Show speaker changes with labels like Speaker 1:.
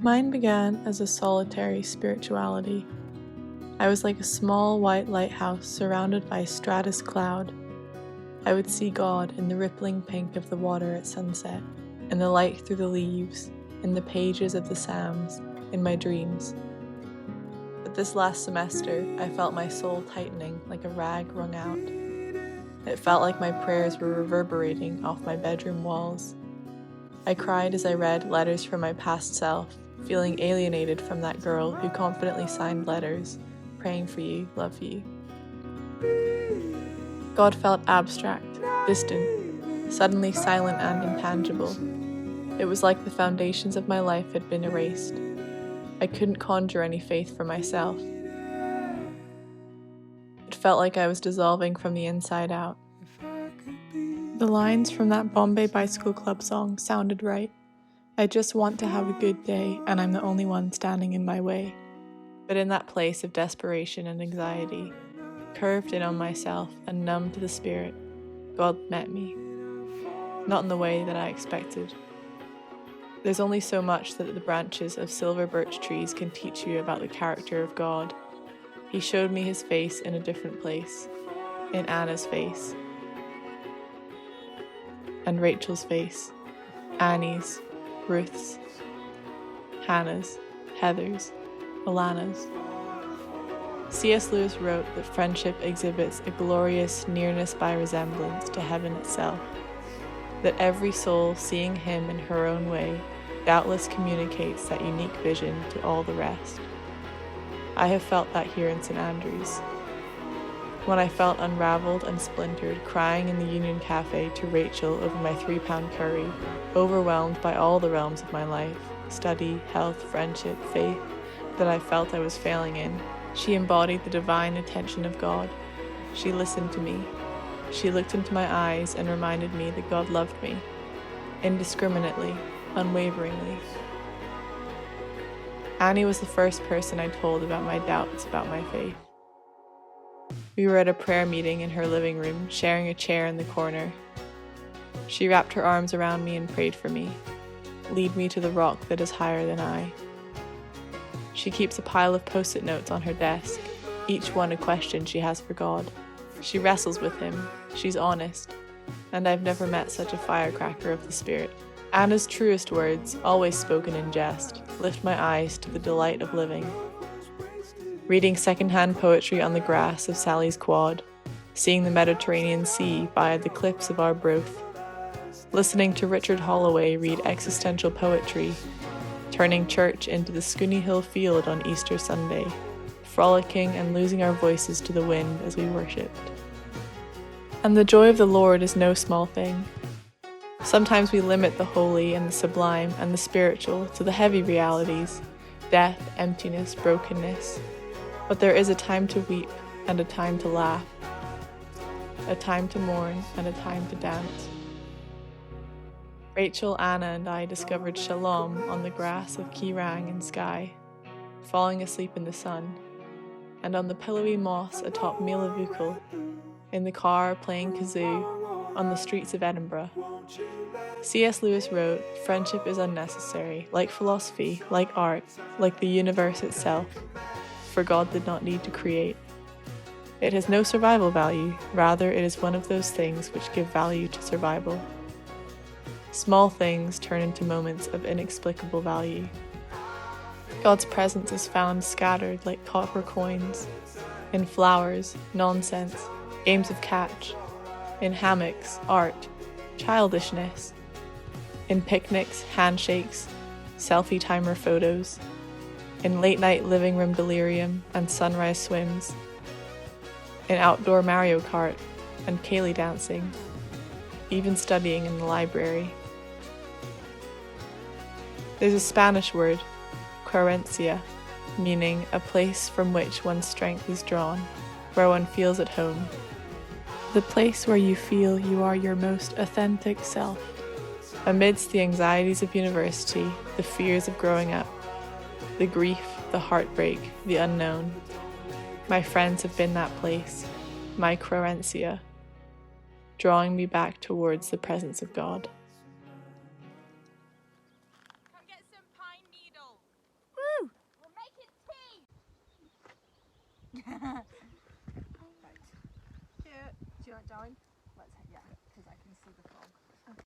Speaker 1: Mine began as a solitary spirituality. I was like a small white lighthouse surrounded by a stratus cloud. I would see God in the rippling pink of the water at sunset, in the light through the leaves, in the pages of the Psalms, in my dreams. But this last semester, I felt my soul tightening like a rag wrung out. It felt like my prayers were reverberating off my bedroom walls. I cried as I read letters from my past self, feeling alienated from that girl who confidently signed letters, praying for you, love you. God felt abstract, distant, suddenly silent and intangible. It was like the foundations of my life had been erased. I couldn't conjure any faith for myself. It felt like I was dissolving from the inside out. The lines from that Bombay Bicycle Club song sounded right. I just want to have a good day, and I'm the only one standing in my way. But in that place of desperation and anxiety, curved in on myself and numb to the spirit, God met me. Not in the way that I expected. There's only so much that the branches of silver birch trees can teach you about the character of God. He showed me his face in a different place, in Anna's face, and Rachel's face, Annie's, Ruth's, Hannah's, Heather's, Alana's. C.S. Lewis wrote that friendship exhibits a glorious nearness by resemblance to heaven itself, that every soul seeing him in her own way doubtless communicates that unique vision to all the rest. I have felt that here in St. Andrews. When I felt unraveled and splintered, crying in the Union Cafe to Rachel over my £3 curry, overwhelmed by all the realms of my life, study, health, friendship, faith, that I felt I was failing in, she embodied the divine attention of God. She listened to me. She looked into my eyes and reminded me that God loved me, indiscriminately, unwaveringly. Annie was the first person I told about my doubts about my faith. We were at a prayer meeting in her living room, sharing a chair in the corner. She wrapped her arms around me and prayed for me. Lead me to the rock that is higher than I. She keeps a pile of post-it notes on her desk, each one a question she has for God. She wrestles with him, she's honest, and I've never met such a firecracker of the spirit. Anna's truest words, always spoken in jest, lift my eyes to the delight of living. Reading second-hand poetry on the grass of Sally's quad, seeing the Mediterranean Sea via the cliffs of Arbroath, listening to Richard Holloway read existential poetry, turning church into the Scooney Hill field on Easter Sunday, frolicking and losing our voices to the wind as we worshipped. And the joy of the Lord is no small thing. Sometimes we limit the holy and the sublime and the spiritual to the heavy realities, death, emptiness, brokenness. But there is a time to weep and a time to laugh, a time to mourn and a time to dance. Rachel, Anna, and I discovered shalom on the grass of Kirang in Skye, falling asleep in the sun, and on the pillowy moss atop Milavukal, in the car playing kazoo, on the streets of Edinburgh. C.S. Lewis wrote, "Friendship is unnecessary, like philosophy, like art, like the universe itself, for God did not need to create. It has no survival value, rather it is one of those things which give value to survival. Small things turn into moments of inexplicable value. God's presence is found scattered like copper coins, in flowers, nonsense, games of catch, in hammocks, art, childishness, in picnics, handshakes, selfie timer photos, in late-night living room delirium and sunrise swims, in outdoor Mario Kart and Kaylee dancing, even studying in the library. There's a Spanish word, querencia, meaning a place from which one's strength is drawn, where one feels at home. The place where you feel you are your most authentic self, amidst the anxieties of university, the fears of growing up, the grief, the heartbreak, the unknown. My friends have been that place, my querencia, drawing me back towards the presence of God."
Speaker 2: Come get some pine needles. Right. Cute. Do you want to join? Let's, yeah, because I can see the frog.